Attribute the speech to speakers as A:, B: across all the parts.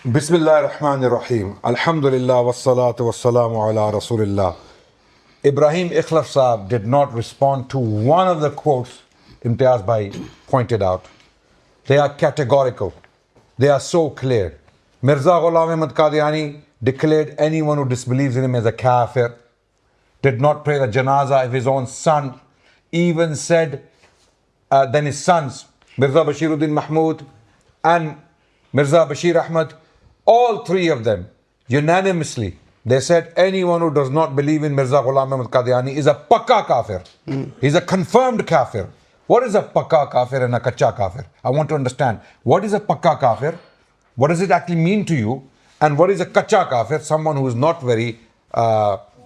A: Bismillah ar-Rahman ar-Rahim. Alhamdulillah wassalatu wassalamu ala Rasulillah. Ibrahim Ikhlaf Saab did not respond to one of the quotes Imtiaz Bhai pointed out. They are categorical. They are so clear. Mirza Ghulam Ahmad Qadiani declared anyone who disbelieves in him as a kafir, did not pray the janazah of his own son, even said then his sons, Mirza Bashiruddin Mahmud and Mirza Bashir Ahmad, all three of them unanimously, they said anyone who does not believe in Mirza Ghulam Ahmad Qadiani is a pakka kafir. He's a confirmed kafir. What is a pakka kafir and a kacha kafir? I want to understand. What is a pakka kafir? What does it actually mean to you? And what is a kacha kafir? Someone who is not very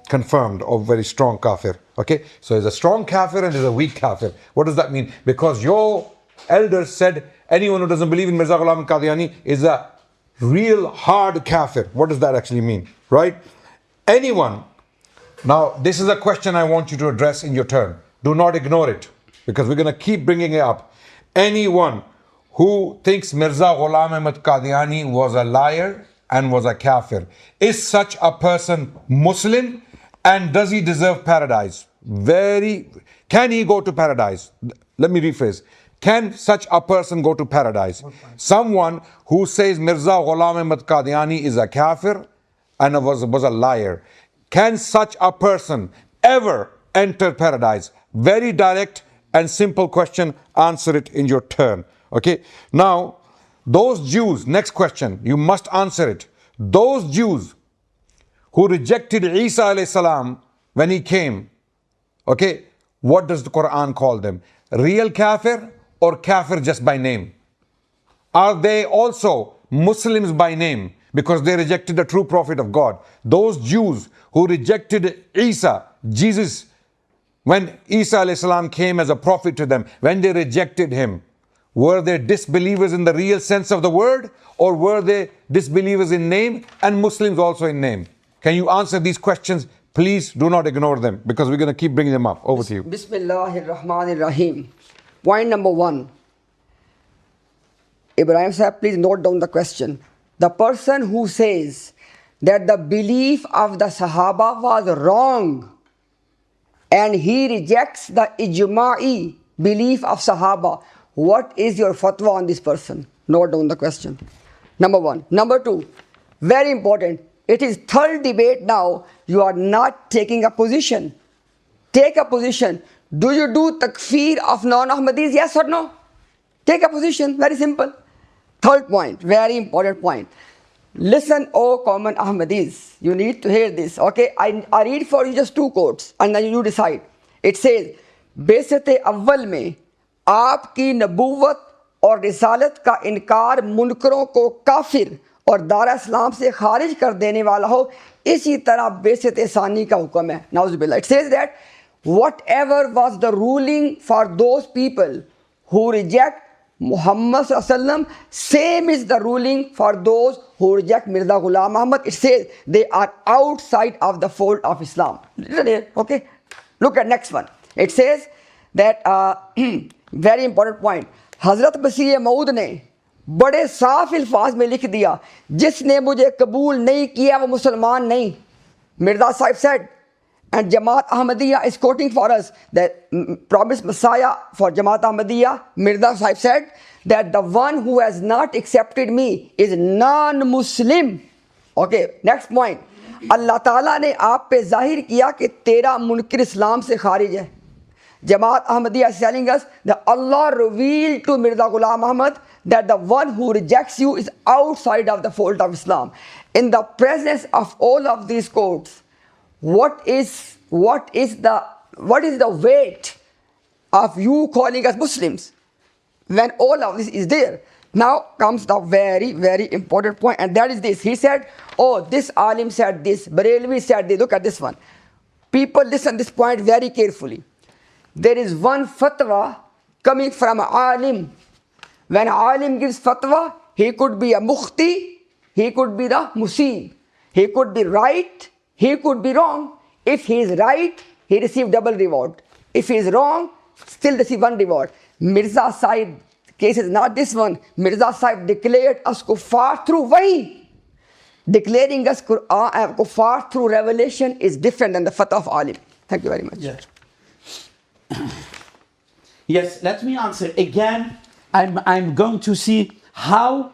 A: confirmed or very strong kafir. Okay? So there's a strong kafir and there's a weak kafir. What does that mean? Because your elders said anyone who doesn't believe in Mirza Ghulam Qadiani is a real hard kafir. What does that actually mean? Right? Anyone. Now, this is a question I want you to address in your turn. Do not ignore it, because we're going to keep bringing it up. Anyone who thinks Mirza Ghulam Ahmad Qadiani was a liar and was a kafir, is such a person Muslim, and does he deserve paradise? Can he go to paradise? Let me rephrase. Can such a person go to paradise? Someone who says Mirza Ghulam Ahmad Qadiani is a kafir and was a liar. Can such a person ever enter paradise? Very direct and simple question. Answer it in your turn. Okay. Now, those Jews, next question, you must answer it. Those Jews who rejected Isa alayhi salam when he came, okay, what does the Quran call them? Real kafir or kafir just by name? Are they also Muslims by name because they rejected the true prophet of God? Those Jews who rejected Isa, Jesus, when Isa alayhi salam came as a prophet to them, when they rejected him, were they disbelievers in the real sense of the word, or were they disbelievers in name and Muslims also in name? Can you answer these questions? Please do not ignore them, because we're going to keep bringing them up. Over to you.
B: Bismillahir Rahmanir Rahim. Point number 1. Ibrahim Sahib, please note down the question. The person who says that the belief of the Sahaba was wrong and he rejects the ijma'i belief of Sahaba, what is your fatwa on this person? Note down the question. Number 1. Number 2, very important. It is third debate now. You are not taking a position. Take a position. Do you do takfir of non-Ahmadis? Yes or no? Take a position. Very simple. Third point, very important point. Listen, O common Ahmadis. You need to hear this. Okay, I read for you just 2 quotes and then you decide. It says, Besat awwal mein आपकी नबूवत और रिसालत का इनकार मुनकरों को काफिर और दारा इस्लाम से खारिज कर देने वाला हो, इसी तरह बेसत सानी का हुक्म है. नाउज़ुबिल्लाह. It says that whatever was the ruling for those people who reject Muhammad sallallahu, same is the ruling for those who reject Mirza Ghulam Ahmad. It says they are outside of the fold of Islam. Okay, look at next one. It says that very important point. हज़रत मसीह मऊद ने बड़े साफ अल्फाज में लिख दिया, जिसने मुझे कबूल नहीं किया वो मुसलमान नहीं. Mirza Sahib said, and Jamaat Ahmadiyya is quoting for us that promised Messiah for Jamaat Ahmadiyya. Mirza Sahib said that the one who has not accepted me is non-Muslim. Okay, next point. Allah Ta'ala ने आप पे जाहिर किया कि तेरा मुनकिर इस्लाम से खारिज है. Jamaat Ahmadiyya is telling us that Allah revealed to Mirza Ghulam Ahmad that the one who rejects you is outside of the fold of Islam. In the presence of all of these quotes, what is the weight of you calling us Muslims when all of this is there? Now comes the very, very important point, and that is this. He said, oh, this alim said this, Barelvi said this. Look at this one. People listen this point very carefully. There is one fatwa coming from an alim. When an alim gives fatwa, he could be a mufti, he could be the musib. He could be right, he could be wrong. If he is right, he receives double reward. If he is wrong, still receive 1 reward. Mirza Sahib case is not this one. Mirza Sahib declared us kuffar through wahi. declaring us kuffar through revelation is different than the fatwa of alim. Thank you very much.
C: Yeah. Yes, let me answer. Again, I'm going to see how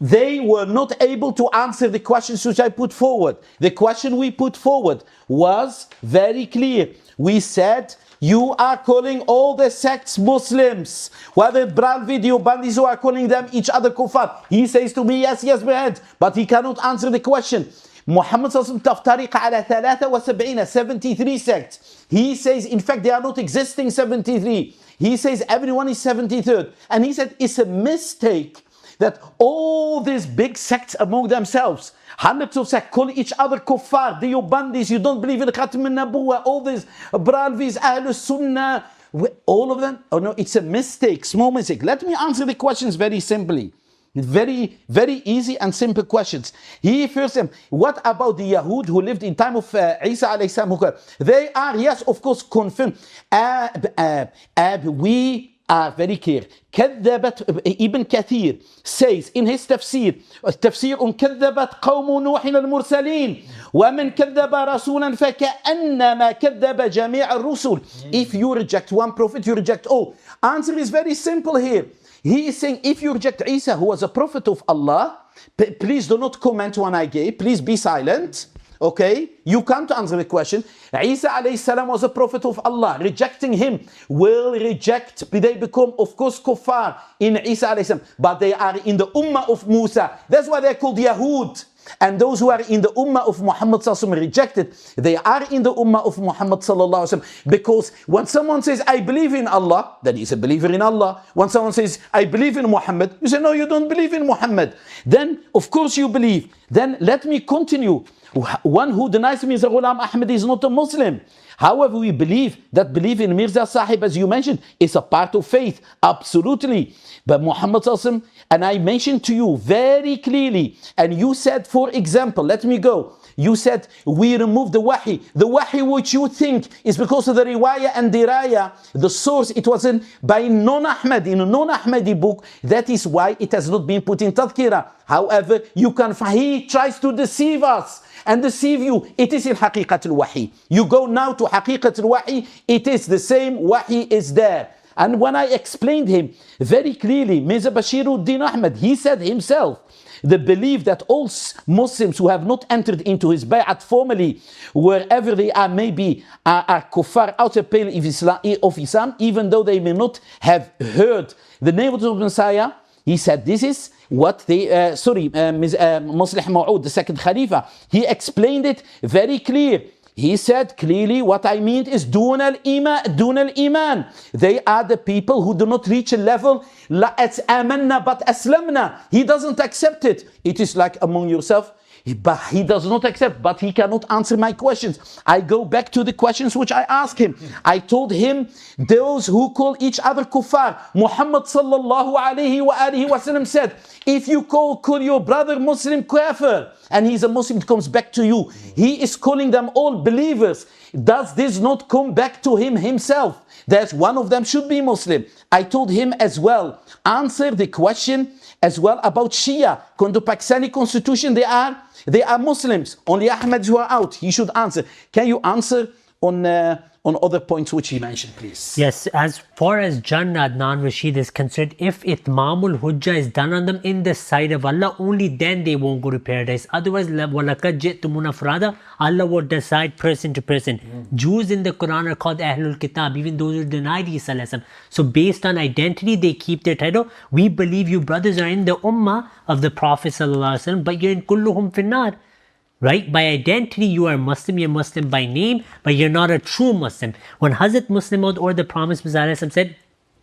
C: they were not able to answer the questions which I put forward. The question we put forward was very clear. We said, you are calling all the sects Muslims. Whether Bralvi, Bandis who are calling them each other kuffar. He says to me, yes, Brad, but he cannot answer the question. Muhammad تفترق على 73 sects. He says, in fact, they are not existing 73. He says everyone is 73rd. And he said it's a mistake that all these big sects among themselves, hundreds of sects, call each other kuffar, Bandis, you don't believe in Khatam al-Nabuwa, all these Bralvis, Ahlus Sunnah, all of them. Oh no, it's a mistake, small mistake. Let me answer the questions very simply. Very, very easy and simple questions. He first, what about the Yahud who lived in time of Isa alayhi salam? They are, yes, of course, confirmed. We are very clear. كذبت Ibn Kathir says in his tafsir كذبت قوم نوح المرسلين ومن كذب رسولا فكأنما كذب جميع الرسل. If you reject one prophet, you reject all. Answer is very simple here. He is saying, if you reject Isa, who was a prophet of Allah, please do not comment when I gave. Please be silent. Okay? You can't answer the question. Isa alayhi salam was a prophet of Allah. Rejecting him will reject. They become, of course, kuffar in Isa alayhi salam. But they are in the ummah of Musa. That's why they're called Yahud. And those who are in the ummah of Muhammad sallallahu alaihi wasallam rejected, they are in the ummah of Muhammad sallallahu alaihi wasallam. Because when someone says, I believe in Allah, then he's a believer in Allah. When someone says, I believe in Muhammad, you say, no, you don't believe in Muhammad. Then, of course you believe. Then let me continue. One who denies Mirza Ghulam Ahmad is not a Muslim. However, we believe that belief in Mirza Sahib, as you mentioned, is a part of faith. Absolutely. But Muhammad sallallahu alaihi wasallam, and I mentioned to you very clearly, and you said, for example, let me go. You said, we removed the wahi. The wahi which you think is because of the riwayah and diraya, the source, it wasn't by non-Ahmadi, in a non-Ahmadi book. That is why it has not been put in tadhkirah. However, you can, he tries to deceive us and deceive you. It is in Haqiqat al-Wahi. You go now to Haqiqat al-Wahi, it is the same Wahi is there. And when I explained him very clearly, Mirza Bashiruddin Ahmad, he said himself, the belief that all Muslims who have not entered into his bay'at formally, wherever they are, maybe are kuffar, outer pale of Islam, even though they may not have heard the name of the Messiah. He said this is what they, Muslih Ma'ud, the second Khalifa, he explained it very clear. He said clearly, what I mean is dun al-iman. They are the people who do not reach a level, la amanna but aslamna. He doesn't accept it. It is like among yourself, but he does not accept, but he cannot answer my questions. I go back to the questions which I asked him. I told him, those who call each other kuffar, Muhammad sallallahu alayhi wa alihi wa sallam said, if you call your brother Muslim kafir, and he's a Muslim, it comes back to you. He is calling them all believers. Does this not come back to him himself? That one of them should be Muslim. I told him as well, answer the question as well about Shia. According to Pakistani constitution, they are Muslims. Only Ahmadis who are out. He should answer. Can you answer on other points which he mentioned, please?
D: Yes, as far as Jannah Adnan Rashid is concerned, if Itmamul Hujjah is done on them in the sight of Allah, only then they won't go to paradise. Otherwise, وَلَقَدْ جِئْتُمُونَ فُرَادًا, Allah will decide person to person. Jews in the Quran are called Ahlul Kitab, even those who denied Isa. So based on identity, they keep their title. We believe you brothers are in the Ummah of the Prophet ﷺ, but you're in kulluhum finnar. Right? By identity, you are Muslim, you're Muslim by name, but you're not a true Muslim. When Hazrat Muslim Maud or the Promised Messiah said,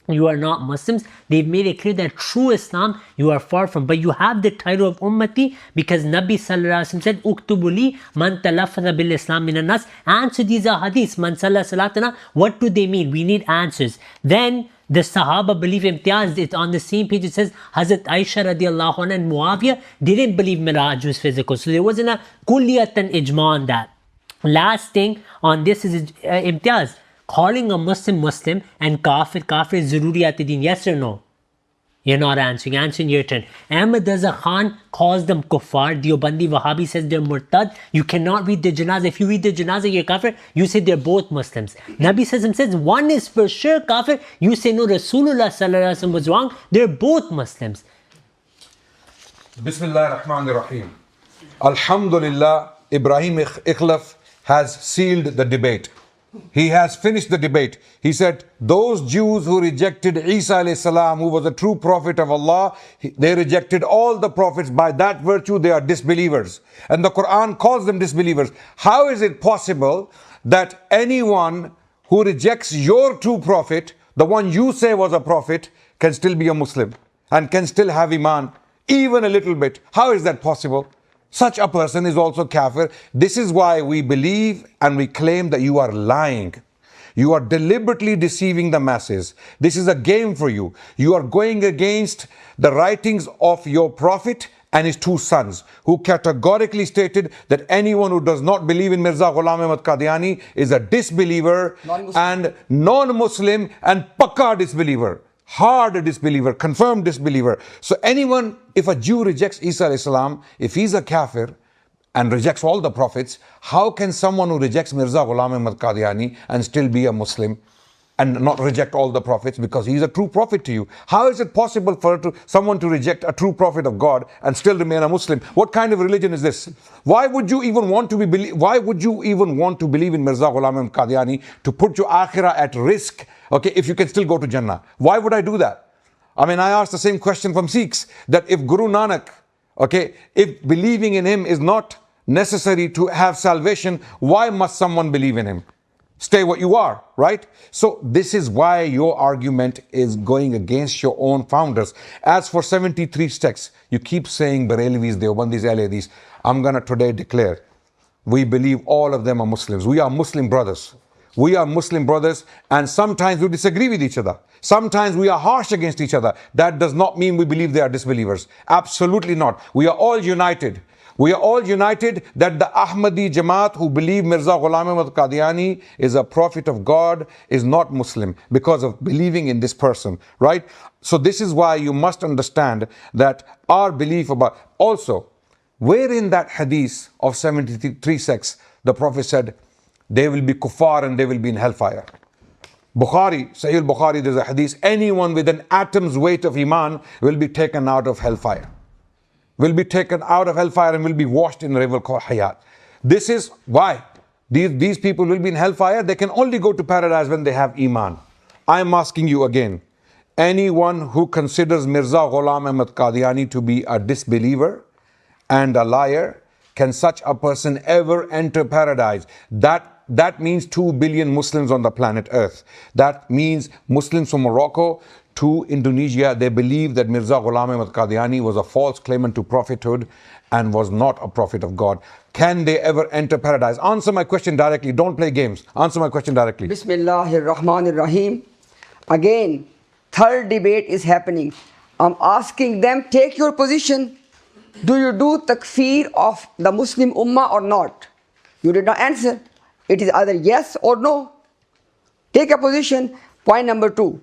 D: you are not Muslims, they've made it clear that true Islam, you are far from. But you have the title of Ummati because Nabi Sallallahu Alaihi Wasallam said, Uktubuli man talaffadha bil Islam minan nas. Answer these ahadiths, man sallallahu salatana. What do they mean? We need answers. Then, the Sahaba believe imtiaz, it's on the same page, it says Hazrat Aisha radiallahu anha and Muawiyah didn't believe Miraj was physical. So there wasn't a kulliyatan ijma on that. Last thing on this is imtiaz. Calling a Muslim Muslim and kafir is zaruriyat din, yes or no? You're not answering. Answering your turn. Ahmad Raza Khan calls them kuffar. Deobandi Wahhabi says they're murtad. You cannot read the janazah. If you read the janazah, you're kafir. You say they're both Muslims. Nabi says one is for sure kafir. You say no, Rasulullah sallallahu alaihi wasallam was wrong. They're both Muslims.
A: Bismillah ar-Rahman ar-Rahim. Alhamdulillah, Ibrahim Ikhlaf has sealed the debate. He has finished the debate. He said, those Jews who rejected Isa alayhi salam, who was a true prophet of Allah, they rejected all the prophets. By that virtue, they are disbelievers. And the Quran calls them disbelievers. How is it possible that anyone who rejects your true prophet, the one you say was a prophet, can still be a Muslim and can still have iman, even a little bit? How is that possible? Such a person is also kafir. This is why we believe and we claim that you are lying. You are deliberately deceiving the masses. This is a game for you. You are going against the writings of your prophet and his two sons, who categorically stated that anyone who does not believe in Mirza Ghulam Ahmad Qadiani is a disbeliever and non-Muslim and pakka disbeliever. Hard disbeliever, confirmed disbeliever. So anyone, if a Jew rejects Isa alayhi salam, if he's a kafir and rejects all the prophets, how can someone who rejects Mirza Ghulam Ahmad Qadiani and still be a Muslim and not reject all the prophets, because he's a true prophet to you? How is it possible for someone to reject a true prophet of God and still remain a Muslim? What kind of religion is this? Why would you even want to believe in Mirza Ghulam Ahmad Qadiani to put your akhirah at risk? Okay, if you can still go to Jannah. Why would I do that? I mean, I asked the same question from Sikhs, that if Guru Nanak, okay, if believing in him is not necessary to have salvation, why must someone believe in him? Stay what you are, right? So this is why your argument is going against your own founders. As for 73 sects, you keep saying Barelvis, Deobandis, Ahmadis. I'm going to today declare, we believe all of them are Muslims. We are Muslim brothers. We are Muslim brothers, and sometimes we disagree with each other. Sometimes we are harsh against each other. That does not mean we believe they are disbelievers. Absolutely not. We are all united. We are all united that the Ahmadi Jamaat who believe Mirza Ghulam Ahmad Qadiani is a prophet of God is not Muslim because of believing in this person, right? So this is why you must understand that our belief about... Also, where in that hadith of 73 sects, the Prophet said, they will be kuffar and they will be in hellfire. Bukhari, Sahih al-Bukhari, there's a hadith, anyone with an atom's weight of iman will be taken out of hellfire. Will be taken out of hellfire and will be washed in a river called Hayat. This is why these people will be in hellfire. They can only go to paradise when they have iman. I'm asking you again, anyone who considers Mirza Ghulam Ahmad Qadiani to be a disbeliever and a liar, can such a person ever enter paradise? That means 2 billion Muslims on the planet Earth. That means Muslims from Morocco to Indonesia, they believe that Mirza Ghulam Ahmad Qadiani was a false claimant to prophethood and was not a prophet of God. Can they ever enter paradise? Answer my question directly. Don't play games. Answer my question directly.
B: Bismillahir Rahmanir Rahim. Again, third debate is happening. I'm asking them, take your position. Do you do takfir of the Muslim Ummah or not? You did not answer. It is either yes or no. Take a position. Point number 2.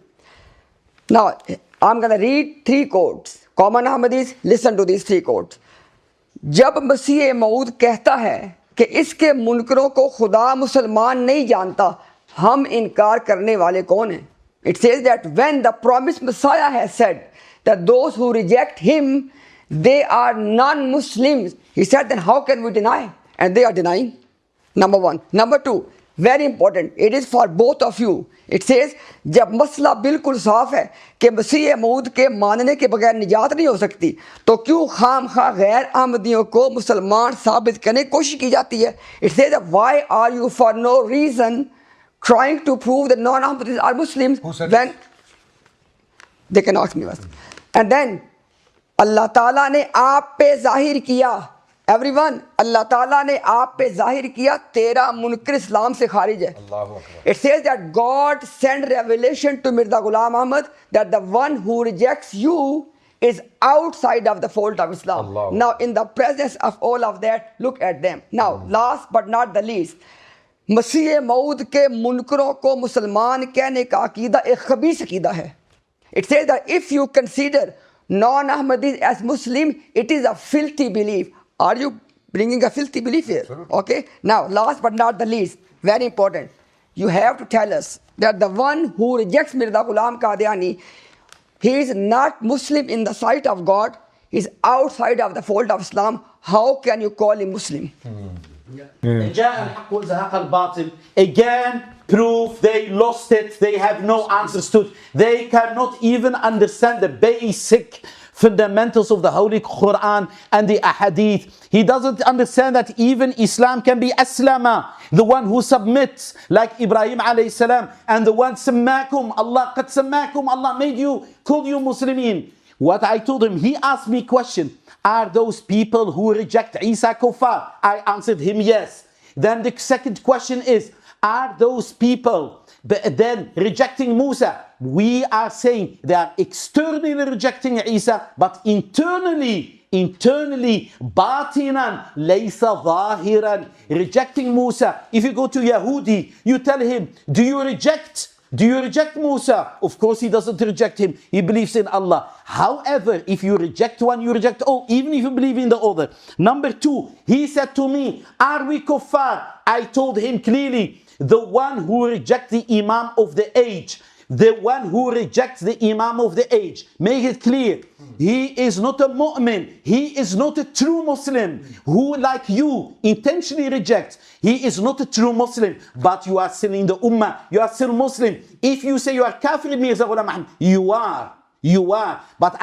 B: Now, I'm going to read 3 quotes. Common Ahmadis, listen to these 3 quotes. जब मसीह मऊद कहता है कि इसके मुनकरों को खुदा मुसलमान नहीं जानता, हम इनकार करने वाले कौन हैं? It says that when the promised Messiah has said that those who reject him, they are non-Muslims. He said, then how can we deny? And they are denying. Number 1. Number 2, very important. It is for both of you. It says, जब मसला बिल्कुल साफ है कि मसीह मऊद के मानने के बगैर निजात नहीं हो सकती, तो क्यों खामखा गैर अहमदियों को मुसलमान साबित करने की कोशिश की जाती है? It says that why are you for no reason trying to prove that non-Ahmadis are Muslims when they can ask me first. And then अल्लाह ताला ने आप पे जाहिर किया, everyone, अल्लाह ताला ने आप पे जाहिर किया तेरा मुनकर इस्लाम से खारिज है. It says that God sent revelation to Mirza Ghulam Ahmad that the one who rejects you is outside of the fold of Islam. Now in the presence of all of that, look at them. Now last but not the least, मसीह मऊद के मुनकरों को मुसलमान कहने का अकीदा एक खबीस अकीदा है. It says that if you consider non-Ahmadis as Muslim, it is a filthy belief. Are you bringing a filthy belief here? Okay. Now, last but not the least, very important. You have to tell us that the one who rejects Mirza Ghulam Qadiani, he is not Muslim in the sight of God. He is outside of the fold of Islam. How can you call him Muslim?
C: جاء الحق وزهق الباطل. Again, proof they lost it. They have no answers to it. They cannot even understand the basic fundamentals of the Holy Quran and the Ahadith. He doesn't understand that even Islam can be Aslama, the one who submits, like Ibrahim alayhi salam, and the one Sammakum, Allah qad Sammakum, Allah made you, called you Muslimin. What I told him, he asked me a question, are those people who reject Isa kuffar? I answered him yes. Then the second question is, are those people then rejecting Musa? We are saying they are externally rejecting Isa, but internally, batinan, laysa zahiran, rejecting Musa. If you go to Yahudi, you tell him, do you reject Musa? Of course he doesn't reject him. He believes in Allah. However, if you reject one, you reject all, even if you believe in the other. Number two, he said to me, are we kuffar? I told him clearly, the one who rejects the Imam of the age, the one who rejects the Imam of the age, make it clear, he is not a mu'min, he is not a true Muslim, who like you intentionally rejects. He is not a true Muslim, but you are still in the Ummah, you are still Muslim. If you say you are kafir, Mirza Ghulam Ahmad, you are, but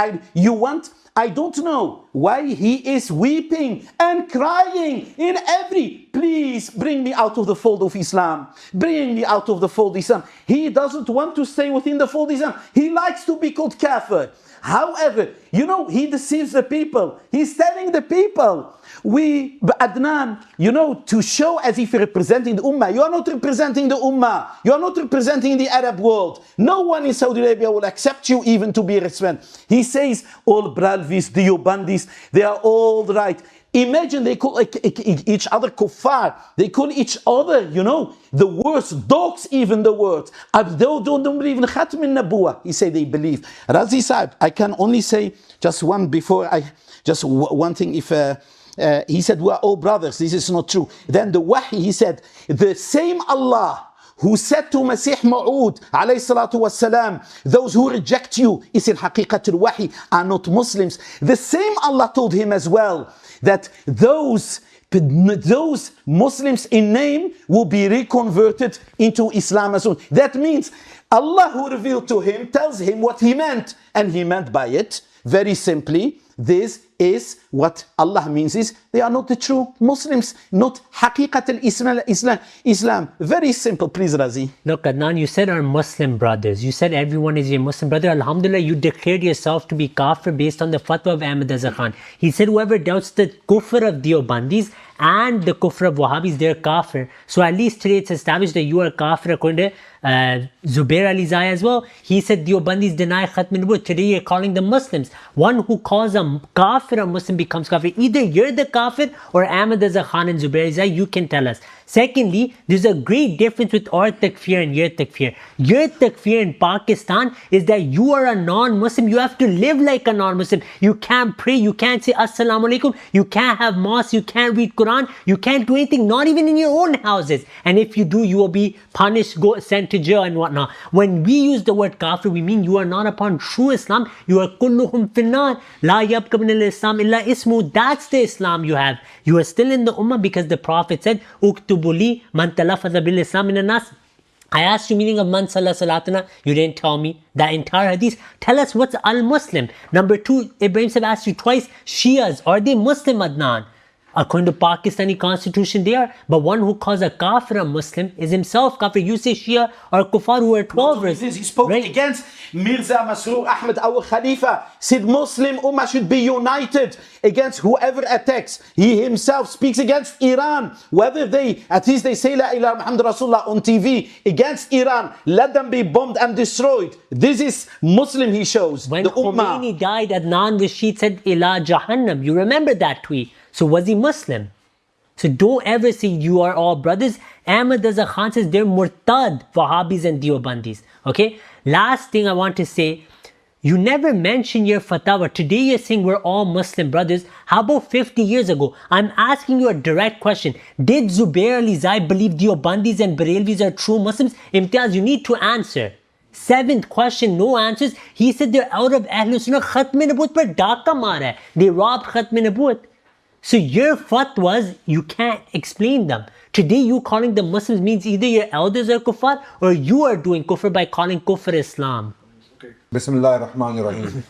C: I don't know why he is weeping and crying in every, please bring me out of the fold of Islam. Bring me out of the fold of Islam. He doesn't want to stay within the fold of Islam. He likes to be called kafir. However, he deceives the people. He's telling the people, Adnan, to show as if you're representing the Ummah. You are not representing the Ummah. You are not representing the Arab world. No one in Saudi Arabia will accept you even to be respected. He says, all Bralvis, Diobandis, they are all right. Imagine they call each other kuffar. They call each other, the worst, dogs even the worst. They don't believe in Khatm al-Nabuwa. He said they believe. Razi Saib, I can only say just one thing. If he said, we are all brothers. This is not true. Then the Wahi, he said, the same Allah who said to Masih Ma'ud alayhi salatu wassalam, those who reject you, is in haqiqat al-Wahi, are not Muslims. The same Allah told him as well, that those Muslims in name will be reconverted into Islam as well. That means Allah who revealed to him tells him what he meant, and he meant by it, very simply, this is what Allah means is they are not the true Muslims, not haqiqat al-Islam. Very simple, please, Razi.
D: Look, Adnan, you said our Muslim brothers. You said everyone is your Muslim brother. Alhamdulillah, you declared yourself to be kafir based on the fatwa of Ahmad Azhar Khan. He said whoever doubts the kufr of Diobandis and the kufr of Wahhabis, they're kafir. So at least today it's established that you are kafir according to Zubair Ali Zai as well. He said Diobandis deny Khatm al-Nubuwwah. Today you're calling them Muslims. One who calls a kafir a Muslim becomes kafir. Either you're the kafir or Ahmad Azhar Khan and Zubair Ali Zai. You can tell us. Secondly, there's a great difference with our takfir and your takfir. Your takfir in Pakistan is that you are a non-Muslim. You have to live like a non-Muslim. You can't pray. You can't say Assalamu alaikum. You can't have mosque. You can't read Quran. You can't do anything, not even in your own houses. And if you do, you will be punished, sent to jail and whatnot. When we use the word kafir, we mean you are not upon true Islam. You are kulluhum finnar. La yabqa min al-Islam illa ismu. That's the Islam you have. You are still in the ummah because the Prophet said, Uktubuli man talafadha bil Islam min nas. I asked you meaning of man salla salatana. You didn't tell me that entire hadith. Tell us what's al-Muslim. Number two, Ibrahim Sahib asked you twice, Shias, are they Muslim, Adnan? According to Pakistani constitution, they are. But one who calls a kafir a Muslim is himself kafir. You say Shia or Kuffar who are 12ers.
C: He spoke against Mirza Masroor Ahmad, our Khalifa. Said Muslim Ummah should be united against whoever attacks. He himself speaks against Iran. Whether at least they say La ilaha Muhammad Rasulullah on TV against Iran. Let them be bombed and destroyed. This is Muslim, he shows.
D: When
C: the Ummah.
D: Khomeini died, Adnan Rashid said Ila Jahannam. You remember that tweet. So was he Muslim? So don't ever say you are all brothers. Ahmad Azhar Khan says they're murtad, Wahhabis and Diobandis. Okay? Last thing I want to say, You never mention your fatwa. Today you're saying we're all Muslim brothers. How about 50 years ago? I'm asking you a direct question. Did Zubair Ali Zai believe Deobandis and Barelvis are true Muslims? Imtiaz, you need to answer. 7th question, no answers. He said they're out of Ahlul Sunnah. Khatm-e-Nabuwat par daka mara hai. They robbed Khatm-e-Nabuwat. So your fatwas, you can't explain them. Today you calling them Muslims means either your elders are kuffar or you are doing kufr by calling kufr Islam.
A: Bismillah ar-Rahman ar-Rahim.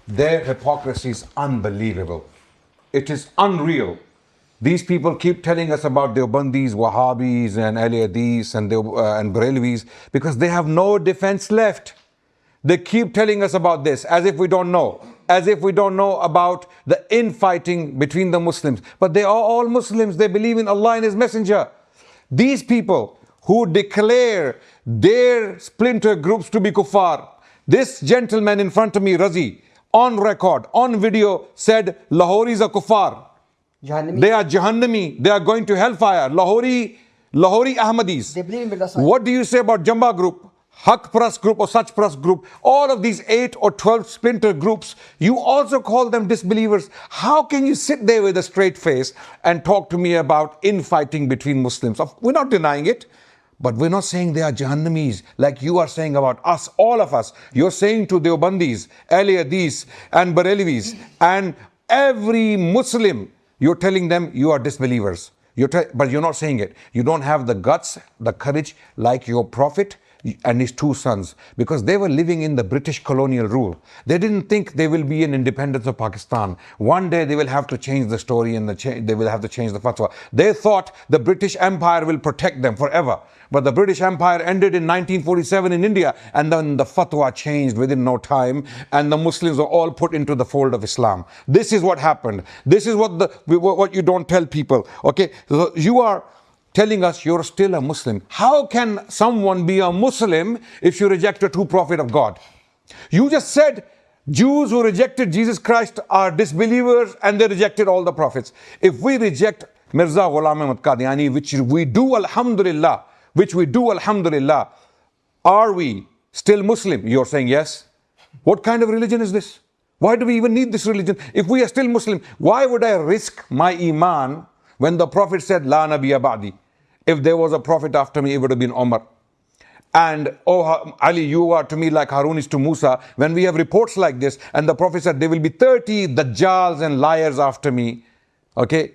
A: Their hypocrisy is unbelievable. It is unreal. These people keep telling us about Deobandis, Wahhabis and Ahl Hadith and Barelvis because they have no defense left. They keep telling us about this as if we don't know. As if we don't know about the infighting between the Muslims. But they are all Muslims. They believe in Allah and His Messenger. These people who declare their splinter groups to be kuffar. This gentleman in front of me, Razi, on record, on video, said Lahoris are kuffar. They are Jahannami. They are going to hellfire. Lahori Ahmadis.
B: They believe in Mirza Sahib.
A: What do you say about Jamba group, Haq Pras group or Sach Pras group? All of these 8 or 12 splinter groups, you also call them disbelievers. How can you sit there with a straight face and talk to me about infighting between Muslims? We're not denying it. But we're not saying they are Jahannamis like you are saying about us, all of us. You're saying to Deobandis, Ahl Hadith and Barelvis and every Muslim, you're telling them you are disbelievers. But you're not saying it. You don't have the guts, the courage like your prophet and his 2 sons, because they were living in the British colonial rule. They didn't think there will be an independence of Pakistan. One day they will have to change the story and they will have to change the fatwa. They thought the British Empire will protect them forever. But the British Empire ended in 1947 in India, and then the fatwa changed within no time, and the Muslims were all put into the fold of Islam. This is what happened. This is what you don't tell people. Okay, so you are telling us you're still a Muslim. How can someone be a Muslim if you reject a true prophet of God? You just said Jews who rejected Jesus Christ are disbelievers and they rejected all the prophets. If we reject Mirza Ghulam Ahmad Qadiani, which we do alhamdulillah, are we still Muslim? You're saying yes. What kind of religion is this? Why do we even need this religion? If we are still Muslim, why would I risk my iman when the Prophet said, La Nabiyya Ba'di? If there was a prophet after me, it would have been Ammar. And, oh Ali, you are to me like Harun is to Musa. When we have reports like this, and the Prophet said, there will be 30 Dajjals and liars after me. Okay?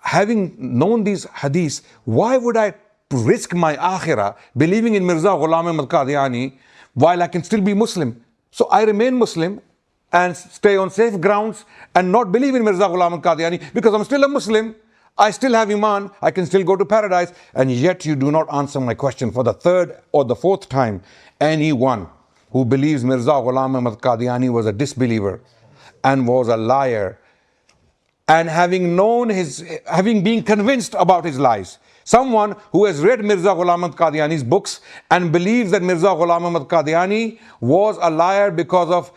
A: Having known these hadiths, why would I risk my akhirah believing in Mirza Ghulam Ahmad Qadiani while I can still be Muslim? So I remain Muslim and stay on safe grounds and not believe in Mirza Ghulam Ahmad Qadiani because I'm still a Muslim. I still have iman, I can still go to paradise, and yet you do not answer my question. For the 3rd or the 4th time, anyone who believes Mirza Ghulam Ahmad Qadiani was a disbeliever and was a liar, and having been convinced about his lies, someone who has read Mirza Ghulam Ahmad Qadiani's books and believes that Mirza Ghulam Ahmad Qadiani was a liar because of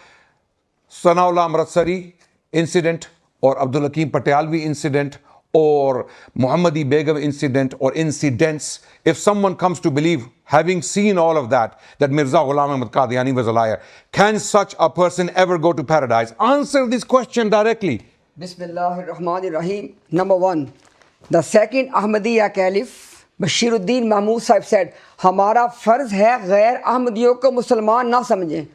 A: Sanaullah Amritsari incident or Abdul Hakim Patialvi incident or Muhammadi Begum incident or incidents. If someone comes to believe, having seen all of that Mirza Ghulam Ahmad Qadiani was a liar, can such a person ever go to paradise? Answer this question directly.
B: Bismillah ar-Rahman ar-Rahim. Number 1, the second Ahmadiyya Caliph, Bashiruddin Mahmud Sahib said, Hamara farz hai ghair Ahmadiyyon ko Musliman na samjhe.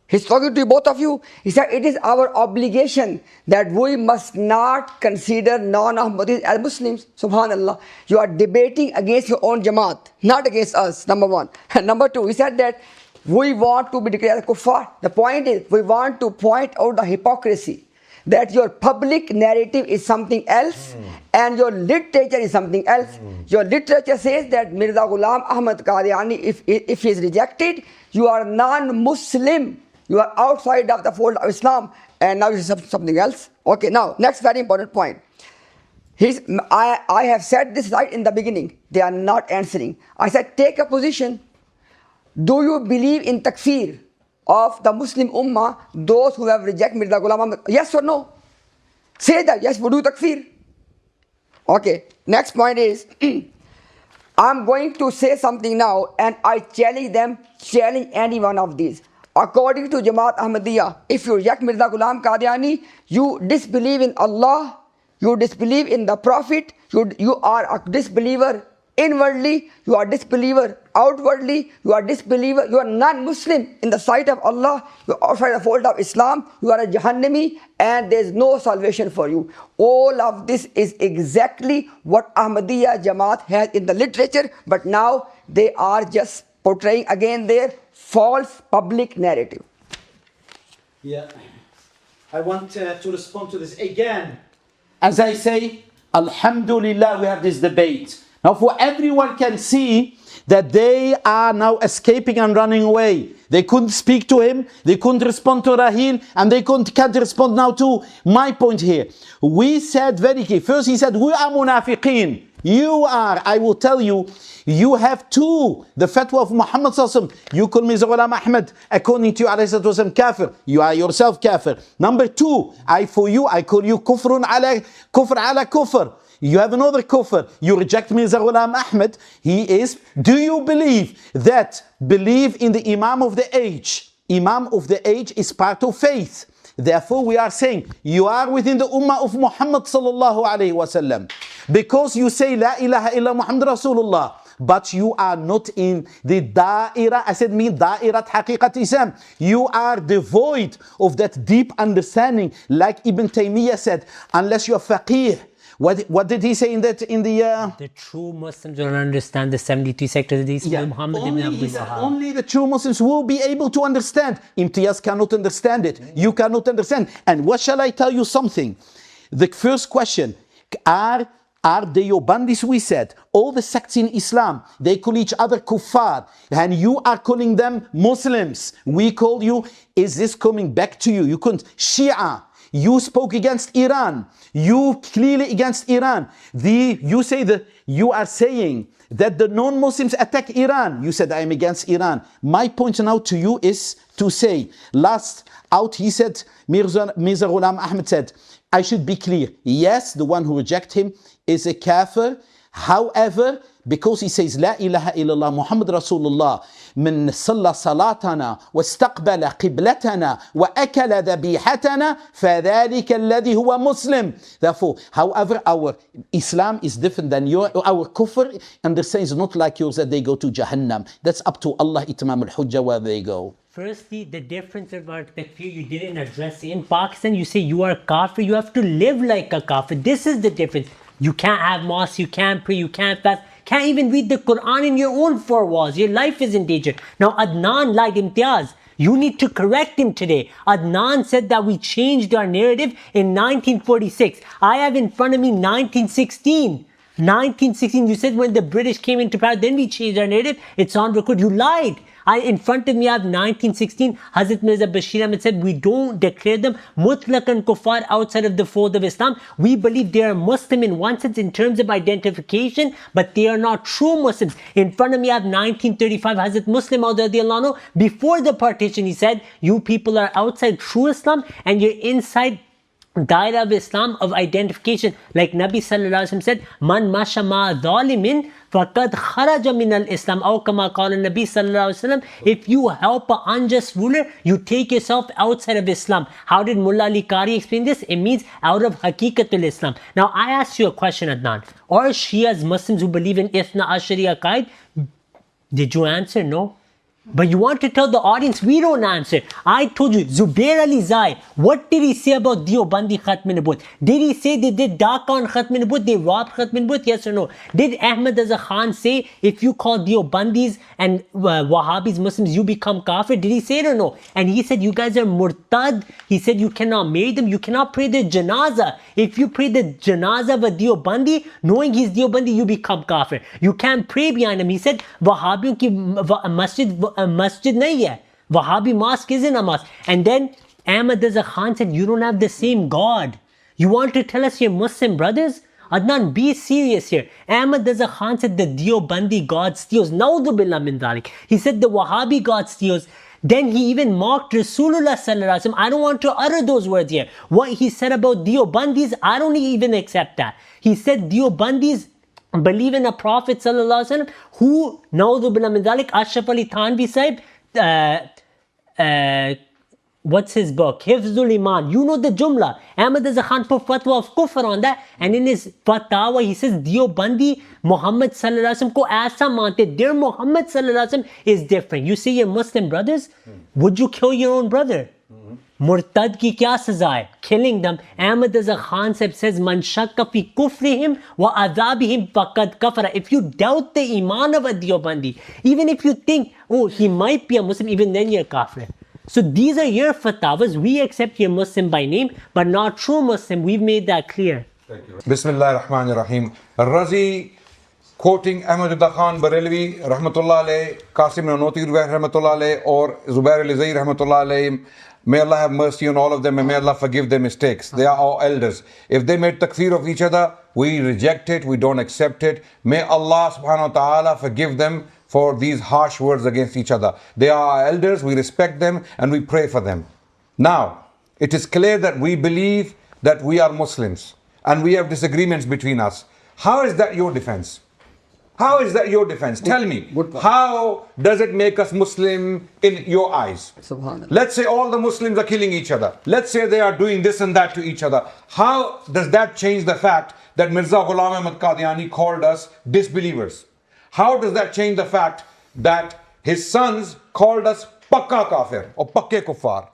B: He's talking to both of you. He said, it is our obligation that we must not consider non-Ahmadis as Muslims. Subhanallah. You are debating against your own Jamaat, not against us, number 1. And number 2, he said that we want to be declared kuffar. The point is, we want to point out the hypocrisy, that your public narrative is something else and your literature is something else. Your literature says that Mirza Ghulam Ahmad Qadiani, if he is rejected, you are non-Muslim. You are outside of the fold of Islam, and now you say something else. Okay, now, next very important point. I have said this right in the beginning. They are not answering. I said, take a position. Do you believe in takfir of the Muslim Ummah, those who have rejected Mirza Ghulam Ahmad? Yes or no? Say that, yes, we do takfir. Okay, next point is, I'm going to say something now, and I challenge any one of these. According to Jamaat Ahmadiyya, if you reject Mirza Ghulam Qadiani, you disbelieve in Allah, you disbelieve in the Prophet, you are a disbeliever inwardly, you are disbeliever outwardly, you are disbeliever, you are non-Muslim in the sight of Allah, you are outside the fold of Islam, you are a Jahannami, and there is no salvation for you. All of this is exactly what Ahmadiyya Jamaat has in the literature, but now they are just portraying again their false public narrative.
C: Yeah. I want to respond to this again. As I say, Alhamdulillah, we have this debate. Now, for everyone can see that they are now escaping and running away. They couldn't speak to him, they couldn't respond to Rahil, and they can't respond now to my point here. We said very clear. First he said, we are munafiqeen. You are, I will tell you, you have two. The fatwa of Muhammad sallallahu alaihi wasallam. You call me Ghulam Ahmad, according to you, alayhi salatu wasallam, kafir. You are yourself kafir. Number two, I call you kufrun ala kufr. You have another kufr. You reject Mirza Ghulam Ahmad. He is, do you believe in the Imam of the age? Imam of the age is part of faith. Therefore, we are saying you are within the ummah of Muhammad sallallahu alayhi wasallam. Because you say La ilaha illa Muhammad Rasulullah, but you are not in the da'ira, I said mean da'irat haqiqat Islam. You are devoid of that deep understanding, like Ibn Taymiyyah said, unless you are faqih. What did he say in the
D: The true Muslims will understand the 73 sectors of the Islam. Muhammad ibn Abdul Wahhab.
C: Only the true Muslims will be able to understand. Imtiyaz cannot understand it. You cannot understand. And what shall I tell you something? The first question, are the Yobandis, we said, all the sects in Islam, they call each other kuffar, and you are calling them Muslims. We call you, is this coming back to you? You couldn't. Shia, you spoke against Iran. You clearly against Iran. You are saying that the non-Muslims attack Iran. You said I am against Iran. My point now to you is to say, last out he said, Mirza Ghulam Ahmad said, I should be clear. Yes, the one who reject him is a kafir. However, because he says La ilaha illallah Muhammad Rasulullah من صلى صلاتنا واستقبل قبلتنا وأكل ذبيحتنا فذلك الذي هو Muslim. Therefore, however, our Islam is different than our kufr, and the same is not like yours that they go to Jahannam. That's up to Allah itmam al-hujjah where they go.
D: Firstly, the difference about takfir you didn't address. In Pakistan, you say you are kafir, you have to live like a kafir. This is the difference. You can't have mosque, you can't pray, you can't fast, can't even read the Quran in your own four walls. Your life is in danger. Now Adnan lied, Imtiaz. You need to correct him today. Adnan said that we changed our narrative in 1946. I have in front of me 1916. 1916, you said when the British came into power, then we changed our narrative. It's on record. You lied. In front of me, I have 1916. Hazrat Mirza Bashir Ahmed said, we don't declare them mutlaqan kuffar outside of the fold of Islam. We believe they are Muslim in one sense in terms of identification, but they are not true Muslims. In front of me, I have 1935. Hazrat Muslim Maud before the partition, he said, you people are outside true Islam and you're inside daira of Islam of identification. Like Nabi Sallallahu Alaihi Wasallam said, Man masha ma dhalimin faqad kharaja min al-Islam. Aw kama qala Nabi Sallallahu Alaihi Wasallam, if you help an unjust ruler, you take yourself outside of Islam. How did Mullah Ali Qari explain this? It means out of Haqiqatul Islam. Now I ask you a question, Adnan. Or Shias, Muslims who believe in Ithna Ashari Aqaid, did you answer? No. But you want to tell the audience, we don't answer. I told you, Zubair Ali Zai, what did he say about Deobandi Khatm Nubuwwat? Did he say they did Dhaka on Khatm Nubuwwat, they robbed Khatm Nubuwwat, yes or no? Did Ahmad Azza Khan say, if you call Deobandis and Wahhabis Muslims, you become kafir? Did he say it or no? And he said, you guys are murtad. He said, you cannot marry them, you cannot pray the janazah. If you pray the janazah of a Deobandi, knowing he's Deobandi, you become kafir. You can't pray behind him. He said, Wahhabiyon ki masjid nahi hai. Wahhabi mosque isn't a mosque. And then Ahmad Azza Khan said, you don't have the same God. You want to tell us you're Muslim brothers? Adnan, be serious here. Ahmad Azza Khan said the Deobandi God steals. Naudhu billah min dhalik. He said the Wahhabi God steals. Then he even mocked Rasulullah Sallallahu Alaihi Wasallam. I don't want to utter those words here. What he said about Deobandis, I don't even accept that. He said Deobandis believe in a Prophet Sallallahu Alaihi Wasallam who, Naudhu billah min dhalik, Ashraf Ali Thanvi Sahib, what's his book? Hifzul Iman. You know the Jumla. Ahmad Raza Khan put fatwa of kufr on that. And in his fatwa, he says, Diobandi Muhammad Sallallahu Alaihi Wasallam ko aisa mante. Their Muhammad Sallallahu Alaihi Wasallam is different. You see your Muslim brothers, would you kill your own brother? Murtad ki kya saza hai? Killing them. Ahmad Raza Khan says, Man shakka fi kufrihim wa adhabihim faqad kafara. If you doubt the iman of a Diobandi, even if you think, oh, he might be a Muslim, even then you're kafir. So these are your fatwas. We accept you're Muslim by name, but not true Muslim. We've made that clear.
A: Thank you. Bismillah ar-Rahman ar-Rahim. Razi quoting Ahmad Khan Barelvi Rahmatullah alayh, Qasim Nanoti Rahmatullah alayh, or Zubair al-Zair Rahmatullah alayh. May Allah have mercy on all of them and may Allah forgive their mistakes. They are our elders. If they made takfir of each other, we reject it, we don't accept it. May Allah subhanahu wa ta'ala forgive them for these harsh words against each other. They are our elders, we respect them and we pray for them. Now, it is clear that we believe that we are Muslims and we have disagreements between us. How is that your defense? How is that your defense? Tell me, how does it make us Muslim in your eyes?
B: Subhanallah.
A: Let's say all the Muslims are killing each other. Let's say they are doing this and that to each other. How does that change the fact that Mirza Ghulam Ahmad Qadiani called us disbelievers? How does that change the fact that his sons called us pakka kafir or pakke kuffar,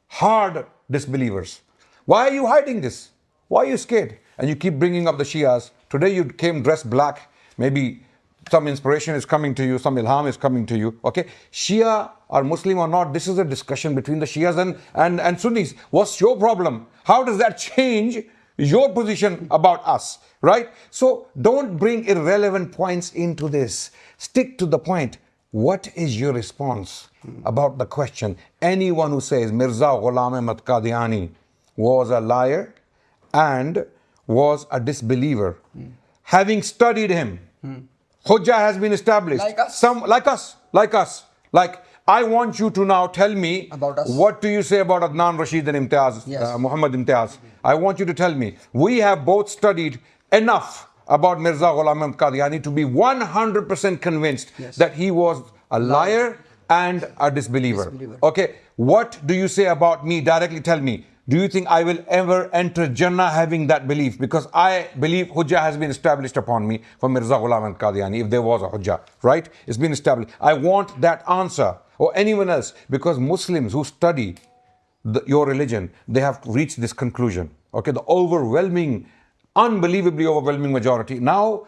A: hard disbelievers? Why are you hiding this? Why are you scared? And you keep bringing up the Shias. Today you came dressed black. Maybe some inspiration is coming to you, some ilham is coming to you. Okay, Shia or Muslim or not, this is a discussion between the Shias and Sunnis. What's your problem? How does that change your position about us? Right? So don't bring irrelevant points into this. Stick to the point. What is your response about the question? Anyone who says Mirza Ghulam Ahmad Qadiani was a liar and was a disbeliever, having studied him, Hujjah has been established. Like us. Like, I want you to now tell me
B: about us.
A: What do you say about Adnan Rashid and Imtiaz,
B: Yes.
A: Muhammad Imtiaz? I want you to tell me. We have both studied enough about Mirza Ghulam Ahmad Qadiani to be 100% convinced that he was a liar and a disbeliever. Okay, what do you say about me? Directly tell me. Do you think I will ever enter Jannah having that belief? Because I believe Hujjah has been established upon me for Mirza Ghulam Ahmad Qadiani, if there was a Hujjah, right? It's been established. I want that answer, or anyone else, because Muslims who study your religion, they have reached this conclusion. Okay, the overwhelming, unbelievably overwhelming majority. Now,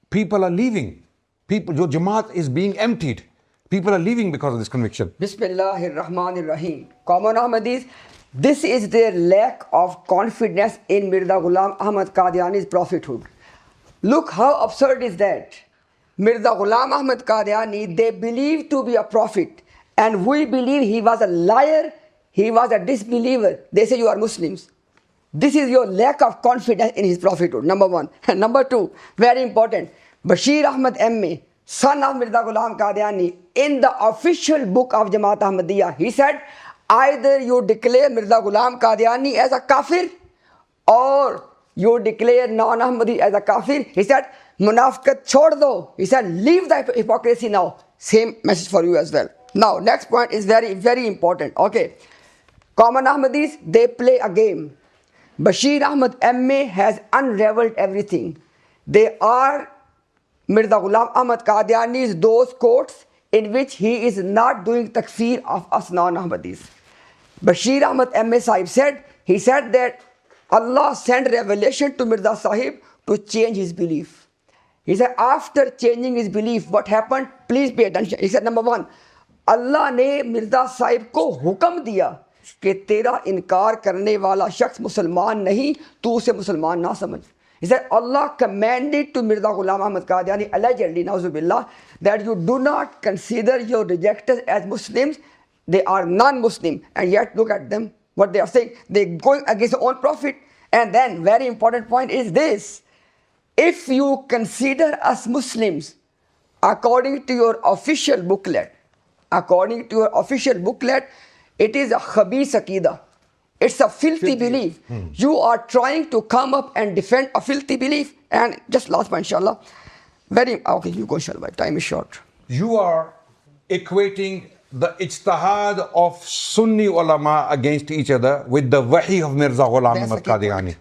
A: people are leaving. Your Jamaat is being emptied. People are leaving because of this conviction.
B: Bismillahir Rahmanir Rahim. Common Ahmadis, this is their lack of confidence in Mirza Ghulam Ahmad Qadiani's prophethood. Look how absurd is that. Mirza Ghulam Ahmad Qadiani, they believe to be a prophet, and we believe he was a liar, he was a disbeliever. They say you are Muslims. This is your lack of confidence in his prophethood, number one. And number two, very important, Bashir Ahmad M.A., son of Mirza Ghulam Qadiani, in the official book of Jamaat Ahmadiyya, he said, either you declare Mirza Ghulam Qadiani as a kafir or you declare non-Ahmadi as a kafir. He said, Munafiqat chhod do. He said, leave the hypocrisy now. Same message for you as well. Now, next point is very, very important. Okay. Common Ahmadis, they play a game. Bashir Ahmad M.A. has unraveled everything. They are Mirza Ghulam Ahmad Qadiani's those quotes in which he is not doing takfir of us non-Ahmadis. Bashir Ahmad M.A. Sahib said, he said that Allah sent revelation to Mirza Sahib to change his belief. He said, after changing his belief, what happened? Please pay attention. He said, number one, Allah ने मिर्जा साहिब को हुक्म दिया कि तेरा इनकार करने वाला शख्स मुसलमान नहीं, तू उसे मुसलमान ना समझ. He said, Allah commanded to Mirza Ghulam Ahmad Qadiani, allegedly, na'uzubillah, that you do not consider your rejectors as Muslims. They are non-Muslim. And yet, look at them, what they are saying. They're going against their own prophet. And then, very important point is this. If you consider us Muslims, according to your official booklet, it is a khabis aqidah. It's a filthy belief. You are trying to come up and defend a filthy belief. And just last point, inshallah. Okay, you go, inshallah. Time is short.
A: You are equating the ijtihad of Sunni ulama against each other with the wahi of Mirza Ghulam
B: That's
A: Ahmad
B: the key
A: Qadiani.
B: point.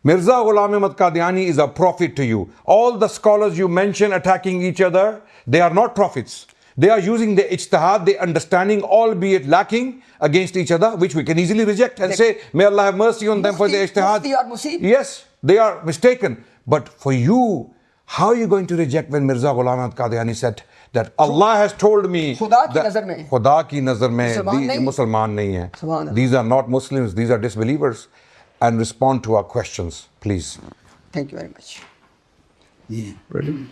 A: Mirza Ghulam Ahmad Qadiani is a prophet to you. All the scholars you mention attacking each other, they are not prophets. They are using the ijtihad, the understanding, albeit lacking, against each other, which we can easily reject and say, may Allah have mercy on them for the ijtihad.
B: Mufti or Musib.
A: Yes, they are mistaken. But for you, how are you going to reject when Mirza Ghulam Ahmad Qadiani said that Allah has told me
B: Khuda ki
A: that
B: nazar mein.
A: Khuda ki nazar mein
B: Musliman nahi.
A: Musliman nahi hai.
B: Subhanallah.
A: These are not Muslims, these are disbelievers. And respond to our questions, please.
B: Thank you very much.
C: Yeah. Ready?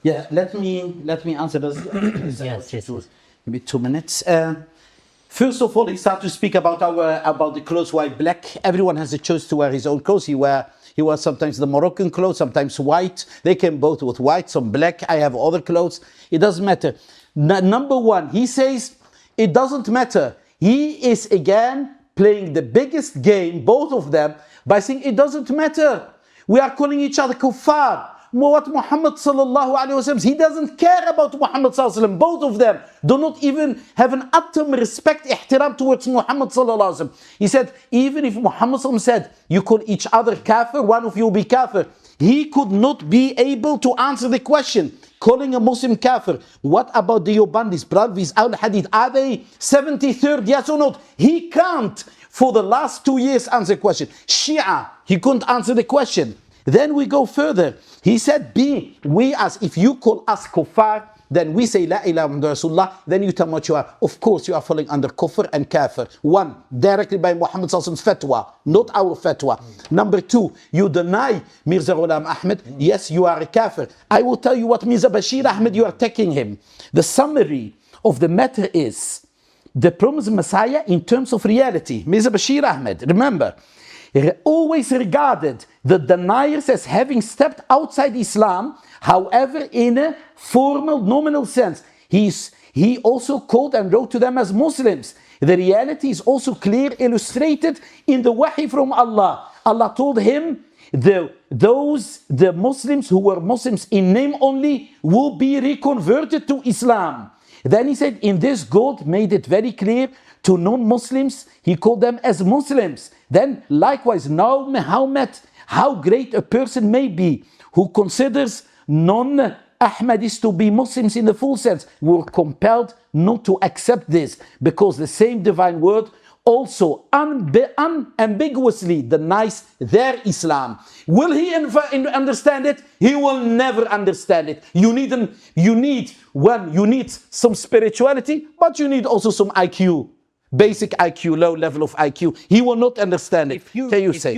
C: Yeah, let me answer this.
D: Yes.
C: Maybe 2 minutes. First of all, he started to speak about the clothes, white, black. Everyone has a choice to wear his own clothes. He wears sometimes the Moroccan clothes, sometimes white. They came both with white, some black. I have other clothes. It doesn't matter. Number one, he says it doesn't matter. He is again playing the biggest game, both of them, by saying it doesn't matter. We are calling each other kuffar. What Muhammad sallallahu alaihi wasallam, he doesn't care about Muhammad sallallahu alaihi wasallam. Both of them do not even have an atom respect, ihtiram towards Muhammad sallallahu alaihi wasallam. He said, even if Muhammad sallallahu alaihi wasallam said, you call each other kafir, one of you will be kafir, he could not be able to answer the question. Calling a Muslim kafir. What about the Yobandis, Bradvis, Al Hadith? Are they 73rd? Yes or not? He can't, for the last 2 years, answer the question. Shia, he couldn't answer the question. Then we go further. He said, if you call us kuffar, then we say La ilaha illallah Rasulullah, then you tell me what you are. Of course, you are falling under kufr and kafir. One, directly by Muhammad Sallallahu Alaihi Wasallam's fatwa, not our fatwa. Number two, you deny Mirza Ghulam Ahmad. Yes, you are a kafir. I will tell you what Mirza Bashir Ahmed, you are attacking him. The summary of the matter is the promised Messiah in terms of reality. Mirza Bashir Ahmed, remember, always regarded the deniers as having stepped outside Islam, however, in a formal, nominal sense. He also called and wrote to them as Muslims. The reality is also clear, illustrated in the wahi from Allah. Allah told him, the Muslims who were Muslims in name only will be reconverted to Islam. Then he said, in this God made it very clear to non-Muslims, he called them as Muslims. Then likewise, now how great a person may be who considers non-Ahmadis to be Muslims in the full sense, were compelled not to accept this, because the same divine word also unambiguously denies their Islam. Will he understand it? He will never understand it. You need some spirituality, but you need also some IQ. Basic IQ, low level of IQ. He will not understand it.
D: If you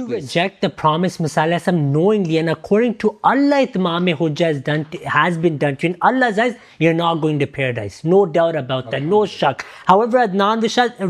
D: reject the promised Messiah knowingly and according to Allah, Itmam Hujjah has been done to you. In Allah's eyes, you're not going to paradise. No doubt about that. No shak. However, Adnan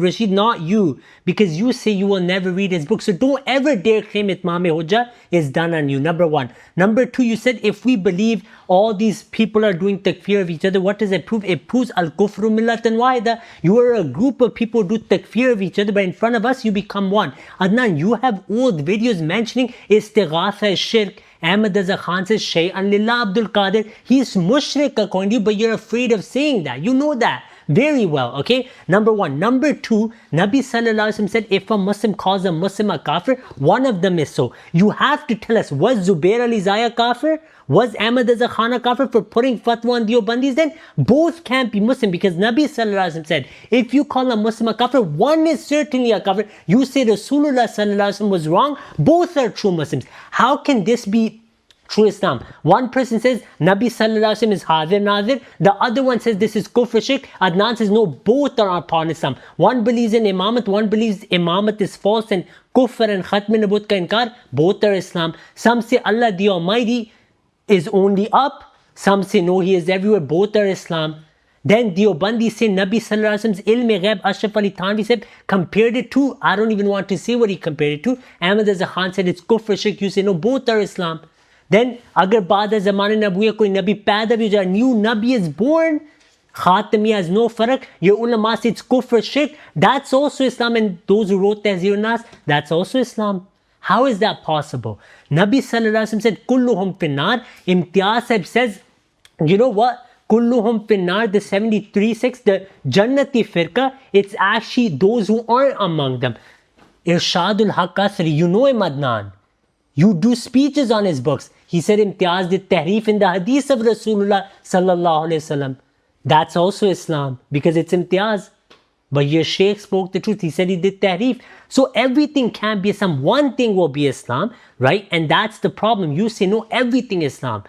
D: Rashid, not you, because you say you will never read his book. So don't ever dare claim Itmam Hujjah is done on you. Number one. Number two, you said if we believe all these people are doing takfir of each other, what does it prove? It proves al-kufru millatan wahida. You are a group of people who do takfir of each other, but in front of us you become one. Adnan, you have old videos mentioning istighatha shirk. Ahmad Raza Khan says shay'an lillah Abdul Qadir. He's mushrik according to you, but you're afraid of saying that. You know that very well, okay? Number one. Number two, Nabi Sallallahu Alaihi Wasallam said, if a Muslim calls a Muslim a kafir, one of them is so. You have to tell us, was Zubair Ali Zaya kafir? Was Ahmad Raza Khan a kafir for putting fatwa on Deobandis? Then both can't be Muslim, because Nabi Sallallahu Alaihi Wasallam said, if you call a Muslim a kafir, one is certainly a kafir. You say Rasulullah Sallallahu Alaihi Wasallam was wrong, both are true Muslims. How can this be true Islam? One person says Nabi Sallallahu Alaihi Wasallam is Hadir Nadir, the other one says this is Kufr Shirk. Adnan says no, both are upon Islam. One believes in Imamat, one believes Imamat is false and Kufr and Khatm Nabut ka inkar. Both are Islam. Some say Allah the Almighty is only up, some say no, he is everywhere. Both are Islam. Then Deobandi say Nabi Sallallahu Alaihi Wasallam's Ilm Ghaib, Ashraf Ali Thanvi said, compared it to, I don't even want to say what he compared it to. Ahmad Raza Khan said it's Kufr Shirk. You say no, both are Islam. Then agar baad zamane nabuya koi nabi paida bhi ho jaye, new nabi is born, Khatami has no farak, your ulama say it's kufr shirk, that's also Islam. And those who wrote Tahzir Nas, that's also Islam. How is that possible? Nabi Sallallahu Alaihi Wasallam said kulluhum finnar. Imtiaz Sahib says, you know what, kulluhum finnar, the 73 the Jannati firqa, it's actually those who aren't among them. Irshadul Haq Asri, you know him, Adnan. You do speeches on his books. He said Imtiaz did tahrif in the hadith of Rasulullah sallallahu alayhi wasallam. That's also Islam because it's Imtiaz. But your Shaykh spoke the truth. He said he did tahrif. So everything can be Islam. One thing will be Islam, right? And that's the problem. You say no, everything is Islam.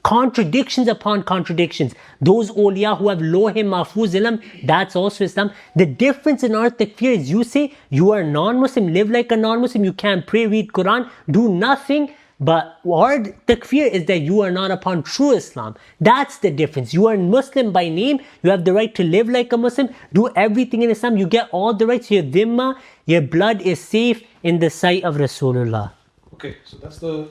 D: Contradictions upon contradictions. Those awliya who have lawh mahfuz ilm, that's also Islam. The difference in our takfir is you say you are non-Muslim, live like a non-Muslim, you can't pray, read Quran, do nothing. But our takfir is that you are not upon true Islam. That's the difference. You are Muslim by name. You have the right to live like a Muslim. Do everything in Islam. You get all the rights. Your dhimma, your blood is safe in the sight of Rasulullah.
E: Okay, so that's the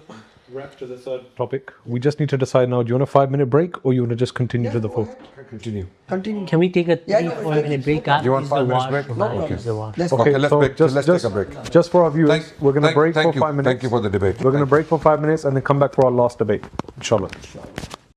E: wrap to the third topic. We just need to decide now, do you want a 5-minute break or you want to just continue to the fourth?
A: Continue.
B: Continue.
D: Can we take a
B: Yeah,
D: 3-4 minute break?
A: You want 5 minutes break?
B: No problem. Let's
A: Okay, let's
E: so
A: break. Let's take a break.
E: Just for our viewers, we're going to break for
A: thank
E: 5 minutes.
A: Thank you for the debate.
E: We're going to break for 5 minutes and then come back for our last debate, inshallah.